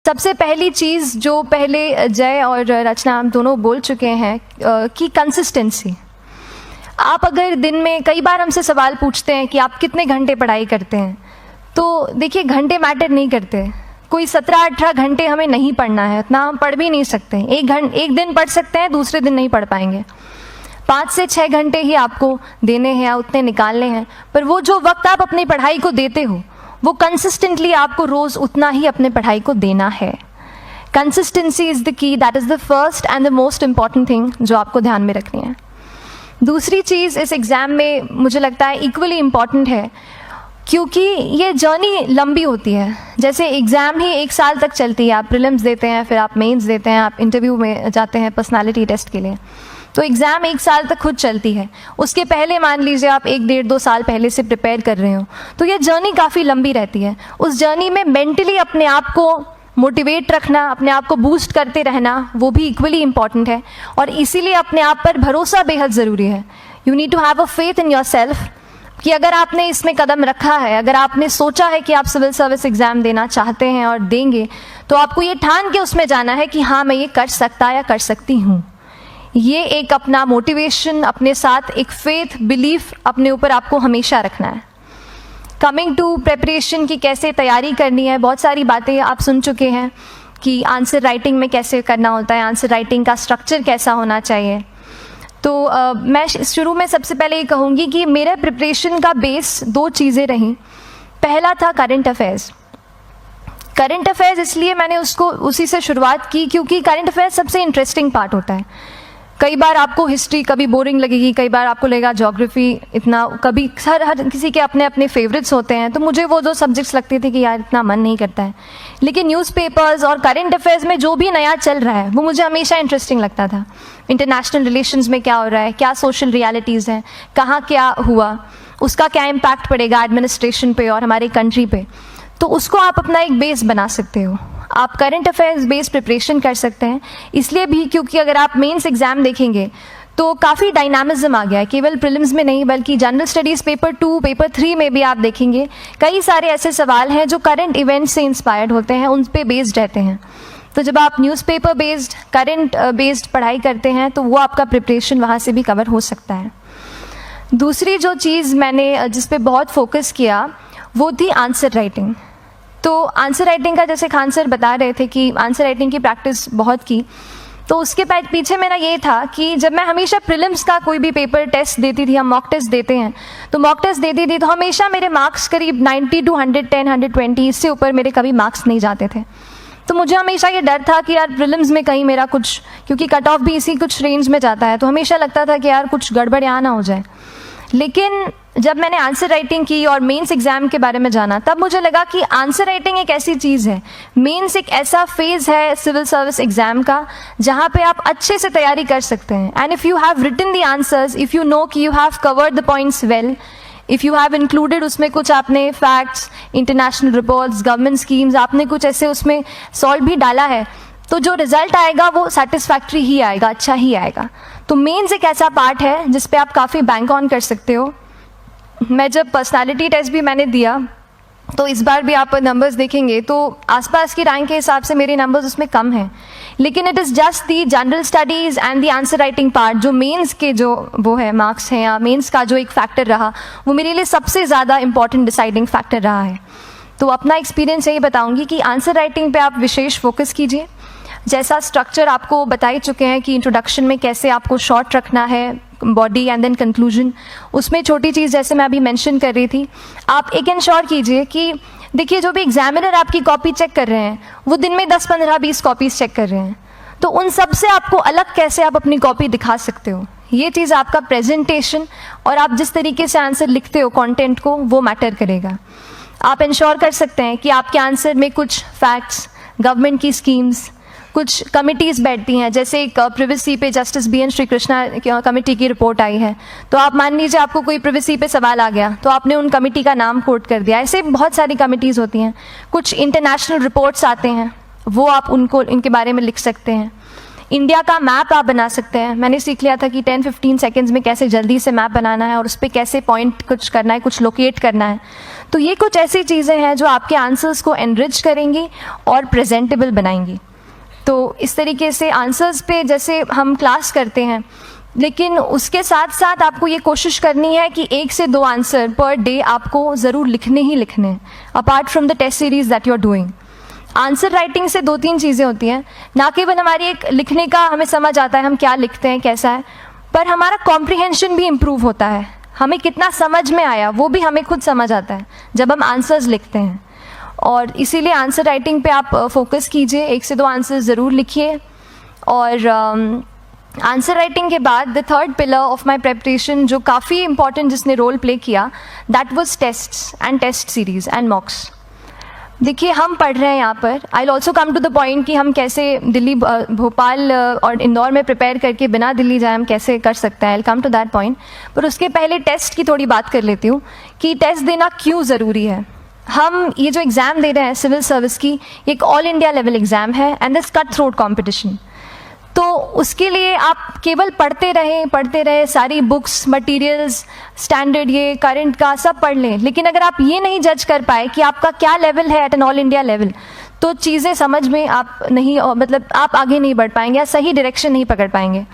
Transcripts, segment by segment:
सबसे पहली चीज़ जो पहले जय और रचना हम दोनों बोल चुके हैं कि कंसिस्टेंसी। आप अगर दिन में, कई बार हमसे सवाल पूछते हैं कि आप कितने घंटे पढ़ाई करते हैं, तो देखिए घंटे मैटर नहीं करते। कोई 17-18 घंटे हमें नहीं पढ़ना है, उतना हम पढ़ भी नहीं सकते। एक दिन पढ़ सकते हैं, दूसरे दिन नहीं पढ़ पाएंगे। 5 से 6 घंटे ही आपको देने हैं या उतने निकालने हैं, पर वो जो वक्त आप अपनी पढ़ाई को देते हो वो कंसिस्टेंटली आपको रोज़ उतना ही अपने पढ़ाई को देना है। Consistency is the key, that is the first and the most important thing जो आपको ध्यान में रखनी है। दूसरी चीज़ इस एग्ज़ाम में मुझे लगता है इक्वली इम्पॉर्टेंट है, क्योंकि ये जर्नी लंबी होती है। जैसे एग्ज़ाम ही 1 साल तक चलती है, आप प्रीलिम्स देते हैं, फिर आप मेंस देते हैं, आप इंटरव्यू में जाते हैं पर्सनालिटी टेस्ट के लिए, तो एग्ज़ाम 1 साल तक खुद चलती है। उसके पहले मान लीजिए आप 1-1.5-2 साल पहले से प्रिपेयर कर रहे हो, तो ये जर्नी काफ़ी लंबी रहती है। उस जर्नी में मेंटली अपने आप को मोटिवेट रखना, अपने आप को बूस्ट करते रहना, वो भी इक्वली इम्पॉर्टेंट है। और इसीलिए अपने आप पर भरोसा बेहद ज़रूरी है। You need to have a faith in yourself कि अगर आपने इसमें कदम रखा है, अगर आपने सोचा है कि आप सिविल सर्विस एग्ज़ाम देना चाहते हैं और देंगे, तो आपको ये ठान के उसमें जाना है कि हाँ मैं ये कर सकता या कर सकती हूँ। ये एक अपना मोटिवेशन, अपने साथ एक फेथ, बिलीफ अपने ऊपर आपको हमेशा रखना है। कमिंग टू प्रेपरेशन की कैसे तैयारी करनी है, बहुत सारी बातें आप सुन चुके हैं कि आंसर राइटिंग में कैसे करना होता है, आंसर राइटिंग का स्ट्रक्चर कैसा होना चाहिए। तो मैं शुरू में सबसे पहले ये कहूँगी कि मेरे प्रिपरेशन का बेस 2 चीज़ें रहीं। पहला था करंट अफेयर्स। करंट अफेयर्स इसलिए मैंने उसको उसी से शुरुआत की क्योंकि करंट अफेयर्स सबसे इंटरेस्टिंग पार्ट होता है। कई बार आपको हिस्ट्री कभी बोरिंग लगेगी, कई बार आपको लगेगा ज्योग्राफी इतना, कभी हर किसी के अपने अपने फेवरेट्स होते हैं। तो मुझे वो 2 सब्जेक्ट्स लगते थे कि यार इतना मन नहीं करता है, लेकिन न्यूज़पेपर्स और करंट अफेयर्स में जो भी नया चल रहा है वो मुझे हमेशा इंटरेस्टिंग लगता था। इंटरनेशनल रिलेशंस में क्या हो रहा है, क्या सोशल रियलिटीज़ हैं, कहाँ क्या हुआ, उसका क्या इम्पैक्ट पड़ेगा एडमिनिस्ट्रेशन पे और हमारे कंट्री पे, तो उसको आप अपना एक बेस बना सकते हो। आप करंट अफेयर्स बेस्ड प्रिपरेशन कर सकते हैं, इसलिए भी क्योंकि अगर आप मेंस एग्ज़ाम देखेंगे तो काफ़ी डायनामिज्म आ गया है, केवल प्रीलिम्स में नहीं बल्कि जनरल स्टडीज़ पेपर 2, पेपर 3 में भी आप देखेंगे कई सारे ऐसे सवाल हैं जो करंट इवेंट से इंस्पायर्ड होते हैं, उन पे बेस्ड रहते हैं। तो जब आप न्यूज़पेपर बेस्ड, करंट बेस्ड पढ़ाई करते हैं तो वो आपका प्रिपरेशन वहाँ से भी कवर हो सकता है। दूसरी जो चीज़ मैंने जिस पे बहुत फोकस किया वो थी आंसर राइटिंग। तो आंसर राइटिंग का, जैसे खान सर बता रहे थे कि आंसर राइटिंग की प्रैक्टिस बहुत की, तो उसके पीछे मेरा ये था कि जब मैं हमेशा प्रीलिम्स का कोई भी पेपर टेस्ट देती थी, हम मॉक टेस्ट देते हैं, तो मॉक टेस्ट देती थी तो हमेशा मेरे मार्क्स करीब 90 to 110, 120, इससे ऊपर मेरे कभी मार्क्स नहीं जाते थे। तो मुझे हमेशा ये डर था कि यार प्रीलिम्स में कहीं मेरा कुछ, क्योंकि कट ऑफ भी इसी कुछ रेंज में जाता है, तो हमेशा लगता था कि यार कुछ गड़बड़ यहाँ ना हो जाए। लेकिन जब मैंने आंसर राइटिंग की और मेंस एग्ज़ाम के बारे में जाना, तब मुझे लगा कि आंसर राइटिंग एक ऐसी चीज़ है, मेंस एक ऐसा फेज़ है सिविल सर्विस एग्ज़ाम का जहाँ पे आप अच्छे से तैयारी कर सकते हैं। And if you have written the answers, if you know कि you have covered the points well, if you have included उसमें कुछ आपने facts, international reports, government schemes, आपने कुछ ऐसे उसमें सॉल्व भी डाला है, तो जो रिजल्ट आएगा वो सेटिस्फैक्ट्री ही आएगा, अच्छा ही आएगा। तो मेंस एक ऐसा पार्ट है जिस पे आप काफ़ी बैंक ऑन कर सकते हो। मैं जब पर्सनालिटी टेस्ट भी मैंने दिया तो इस बार भी आप नंबर्स देखेंगे तो आसपास की रैंक के हिसाब से मेरे नंबर्स उसमें कम हैं, लेकिन it is just the general studies and the answer writing part, जो मेंस के जो वो है मार्क्स हैं या मेंस का जो एक फैक्टर रहा, वो मेरे लिए सबसे ज़्यादा इंपॉर्टेंट डिसाइडिंग फैक्टर रहा है। तो अपना एक्सपीरियंस यही बताऊँगी कि आंसर राइटिंग पर आप विशेष फोकस कीजिए। जैसा स्ट्रक्चर आपको बता ही चुके हैं कि इंट्रोडक्शन में कैसे आपको शॉर्ट रखना है, बॉडी एंड देन कंक्लूजन, उसमें छोटी चीज़ जैसे मैं अभी मेंशन कर रही थी, आप एक इंश्योर कीजिए कि देखिए जो भी एग्जामिनर आपकी कॉपी चेक कर रहे हैं वो दिन में 10, 15, 20 कॉपीज़ चेक कर रहे हैं, तो उन सब से आपको अलग कैसे आप अपनी कॉपी दिखा सकते हो, ये चीज़ आपका प्रेजेंटेशन और आप जिस तरीके से आंसर लिखते हो कंटेंट को, वो मैटर करेगा। आप इंश्योर कर सकते हैं कि आपके आंसर में कुछ फैक्ट्स, गवर्नमेंट की स्कीम्स, कुछ कमिटीज़ बैठती हैं, जैसे एक प्रिवेसी पे जस्टिस BN श्रीकृष्णा कमेटी की रिपोर्ट आई है, तो आप मान लीजिए आपको कोई प्रिवेसी पे सवाल आ गया तो आपने उन कमेटी का नाम कोट कर दिया। ऐसे बहुत सारी कमिटीज़ होती हैं। कुछ इंटरनेशनल रिपोर्ट्स आते हैं, वो आप उनको इनके बारे में लिख सकते हैं। इंडिया का मैप आप बना सकते हैं। मैंने सीख लिया था कि 10-15 सेकेंड्स में कैसे जल्दी से मैप बनाना है और उस पर कैसे पॉइंट कुछ करना है, कुछ लोकेट करना है। तो ये कुछ ऐसी चीज़ें हैं जो आपके आंसर्स को एनरिच करेंगी और प्रेजेंटेबल बनाएंगी। तो इस तरीके से आंसर्स पे जैसे हम क्लास करते हैं, लेकिन उसके साथ साथ आपको ये कोशिश करनी है कि 1 से 2 आंसर पर डे आपको ज़रूर लिखने ही लिखने हैं, apart from the test series that you are doing. Answer writing से 2-3 चीज़ें होती हैं, ना केवल हमारी एक लिखने का हमें समझ आता है हम क्या लिखते हैं कैसा है, पर हमारा कॉम्प्रिहेंशन भी इम्प्रूव होता है। हमें कितना समझ में आया वो भी हमें खुद समझ आता है जब हम आंसर्स लिखते हैं। और इसीलिए आंसर राइटिंग पे आप फोकस कीजिए, 1 से 2 आंसर ज़रूर लिखिए। और आंसर राइटिंग के बाद the third pillar of my preparation जो काफ़ी इंपॉर्टेंट जिसने रोल प्ले किया, that was tests and test series and mocks. देखिए हम पढ़ रहे हैं यहाँ पर, I will also come to the point कि हम कैसे दिल्ली, भोपाल और इंदौर में प्रिपेयर करके बिना दिल्ली जाए हम कैसे कर सकते हैं, I will come to that point. पर उसके पहले टेस्ट की थोड़ी बात कर लेती हूँ कि टेस्ट देना क्यों ज़रूरी है। हम ये जो एग्ज़ाम दे रहे हैं सिविल सर्विस की, एक ऑल इंडिया लेवल एग्ज़ाम है and this cut throat competition. तो उसके लिए आप केवल पढ़ते रहें, सारी बुक्स, मटेरियल्स, स्टैंडर्ड ये करंट का सब पढ़ लें, लेकिन अगर आप ये नहीं जज कर पाए कि आपका क्या लेवल है at an all India level, तो चीज़ें समझ में आप नहीं, मतलब आप आगे नहीं बढ़ पाएंगे या सही डायरेक्शन नहीं पकड़ पाएंगे।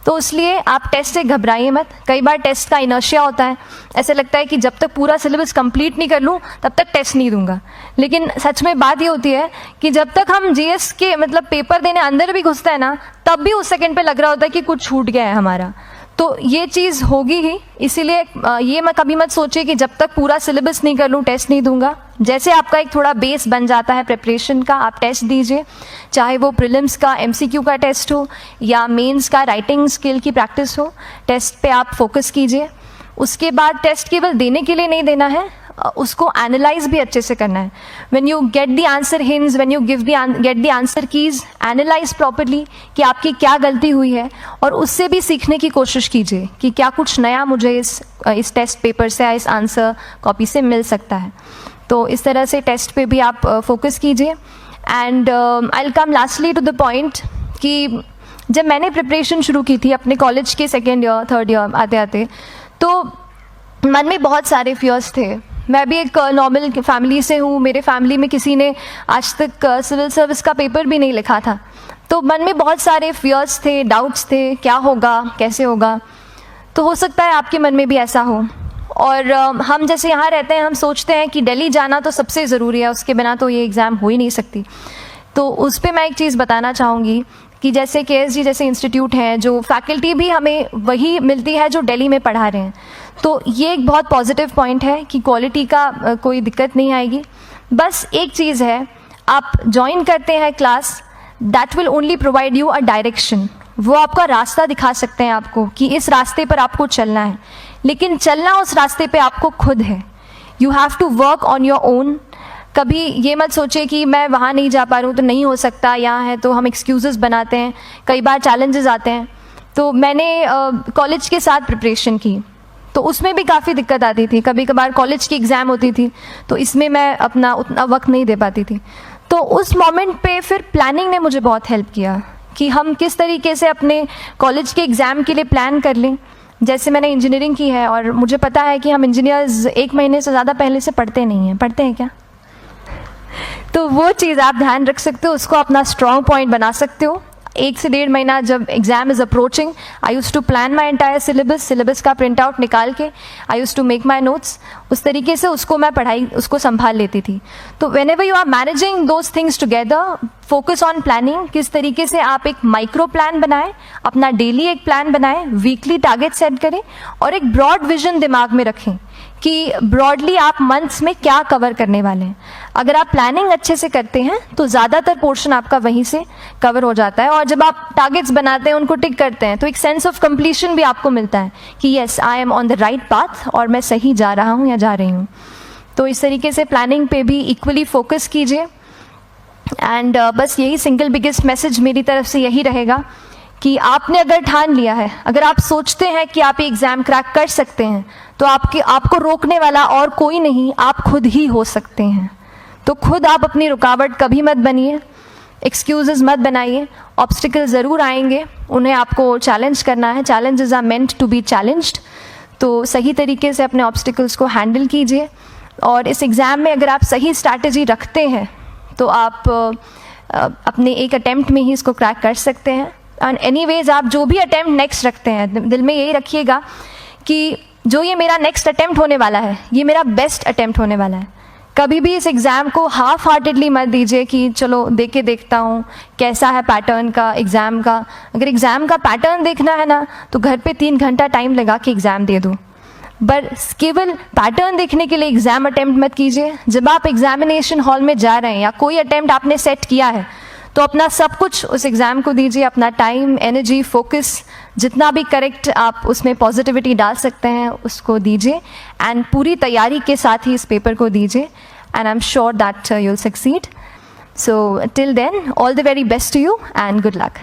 तो इसलिए आप टेस्ट से घबराइए मत। कई बार टेस्ट का इनर्शिया होता है, ऐसे लगता है कि जब तक पूरा सिलेबस कंप्लीट नहीं कर लूँ तब तक टेस्ट नहीं दूंगा, लेकिन सच में बात ये होती है कि जब तक हम जीएस के मतलब पेपर देने अंदर भी घुसते हैं ना, तब भी उस सेकंड पे लग रहा होता है कि कुछ छूट गया है हमारा। तो ये चीज़ होगी ही, इसीलिए ये मैं कभी मत सोचिए कि जब तक पूरा सिलेबस नहीं कर लूँ टेस्ट नहीं दूंगा। जैसे आपका एक थोड़ा बेस बन जाता है प्रिपरेशन का, आप टेस्ट दीजिए, चाहे वो प्रीलिम्स का एमसीक्यू का टेस्ट हो या मेंस का राइटिंग स्किल की प्रैक्टिस हो, टेस्ट पे आप फोकस कीजिए। उसके बाद टेस्ट केवल देने के लिए नहीं देना है, उसको एनालाइज भी अच्छे से करना है। When you get the answer hints, when you get the answer keys, analyse properly कि आपकी क्या गलती हुई है और उससे भी सीखने की कोशिश कीजिए कि क्या कुछ नया मुझे इस टेस्ट पेपर से या इस आंसर कॉपी से मिल सकता है। तो इस तरह से टेस्ट पे भी आप फोकस कीजिए। And I will come lastly to the point कि जब मैंने प्रिपरेशन शुरू की थी अपने कॉलेज के 2nd ईयर 3rd ईयर आते आते, तो मन में बहुत सारे फियर्स थे। मैं भी एक नॉर्मल फैमिली से हूँ, मेरे फैमिली में किसी ने आज तक सिविल सर्विस का पेपर भी नहीं लिखा था, तो मन में बहुत सारे फियर्स थे, डाउट्स थे, क्या होगा कैसे होगा। तो हो सकता है आपके मन में भी ऐसा हो। और हम जैसे यहाँ रहते हैं, हम सोचते हैं कि दिल्ली जाना तो सबसे ज़रूरी है, उसके बिना तो ये एग्ज़ाम हो ही नहीं सकती। तो उस पर मैं एक चीज़ बताना चाहूँगी कि जैसे KSG जैसे इंस्टीट्यूट हैं, जो फैकल्टी भी हमें वही मिलती है जो दिल्ली में पढ़ा रहे हैं, तो ये एक बहुत पॉजिटिव पॉइंट है कि क्वालिटी का कोई दिक्कत नहीं आएगी। बस एक चीज़ है, आप ज्वाइन करते हैं class, that will only provide you a direction. वो आपका रास्ता दिखा सकते हैं आपको कि इस रास्ते पर आपको चलना है, लेकिन चलना उस रास्ते पे आपको खुद है। You have to work on your own. कभी ये मत सोचे कि मैं वहाँ नहीं जा पा रहा हूँ तो नहीं हो सकता, यहाँ है, तो हम एक्सक्यूज़ेस बनाते हैं। कई बार चैलेंजेस आते हैं। तो मैंने कॉलेज के साथ प्रिपरेशन की, तो उसमें भी काफ़ी दिक्कत आती थी। कभी कभार कॉलेज की एग्ज़ाम होती थी तो इसमें मैं अपना उतना वक्त नहीं दे पाती थी। तो उस मोमेंट पे फिर प्लानिंग ने मुझे बहुत हेल्प किया कि हम किस तरीके से अपने कॉलेज के एग्ज़ाम के लिए प्लान कर लें। जैसे मैंने इंजीनियरिंग की है और मुझे पता है कि हम इंजीनियर्स 1 महीने से ज़्यादा पहले से पढ़ते नहीं हैं। पढ़ते हैं क्या? तो वो चीज़ आप ध्यान रख सकते हो, उसको अपना स्ट्रॉन्ग पॉइंट बना सकते हो। 1 से 1.5 महीना जब exam is approaching, I use to plan my entire syllabus का प्रिंट आउट निकाल के I use to make my notes. उस तरीके से उसको मैं उसको संभाल लेती थी। तो whenever you are managing those things together, focus on planning. किस तरीके से आप एक माइक्रो प्लान बनाएं, अपना डेली एक प्लान बनाएं, वीकली टारगेट सेट करें और एक ब्रॉड विजन दिमाग में रखें कि ब्रॉडली आप मंथ्स में क्या कवर करने वाले हैं। अगर आप प्लानिंग अच्छे से करते हैं तो ज़्यादातर पोर्शन आपका वहीं से कवर हो जाता है। और जब आप टारगेट्स बनाते हैं, उनको टिक करते हैं, तो एक सेंस ऑफ कंप्लीशन भी आपको मिलता है कि yes I am on the right path और मैं सही जा रहा हूँ या जा रही हूँ। तो इस तरीके से प्लानिंग पे भी इक्वली फोकस कीजिए। एंड बस यही सिंगल बिगेस्ट मैसेज मेरी तरफ से यही रहेगा कि आपने अगर ठान लिया है, अगर आप सोचते हैं कि आप ये एग्ज़ाम क्रैक कर सकते हैं, तो आपको रोकने वाला और कोई नहीं, आप खुद ही हो सकते हैं। तो खुद आप अपनी रुकावट कभी मत बनिए। एक्सक्यूजेस मत बनाइए, ऑब्स्टिकल ज़रूर आएंगे, उन्हें आपको चैलेंज करना है, challenges are meant to be challenged. तो सही तरीके से अपने ऑब्स्टिकल्स को हैंडल कीजिए, और इस एग्ज़ाम में अगर आप सही स्ट्रैटेजी रखते हैं तो आप अपने एक अटैम्प्ट में ही इसको क्रैक कर सकते हैं। एंड एनीवेज आप जो भी अटैम्प्ट नेक्स्ट रखते हैं, दिल में यही रखिएगा कि जो ये मेरा नेक्स्ट अटैम्प्ट होने वाला है, ये मेरा बेस्ट अटैम्प्ट होने वाला है। कभी भी इस एग्ज़ाम को हाफ हार्टेडली मत दीजिए कि चलो दे के देखता हूँ कैसा है पैटर्न का एग्ज़ाम का। अगर एग्ज़ाम का पैटर्न देखना है ना, तो घर पे 3 घंटा टाइम लगा के एग्ज़ाम दे दो, बस केवल पैटर्न देखने के लिए एग्ज़ाम अटैम्प्ट मत कीजिए। जब आप एग्जामिनेशन हॉल में जा रहे हैं या कोई अटैम्प्ट आपने सेट किया है, तो अपना सब कुछ उस एग्ज़ाम को दीजिए, अपना टाइम, एनर्जी, फोकस, जितना भी करेक्ट आप उसमें पॉजिटिविटी डाल सकते हैं उसको दीजिए, एंड पूरी तैयारी के साथ ही इस पेपर को दीजिए, and I am sure that you'll succeed. So till then, all the very best to you and good luck.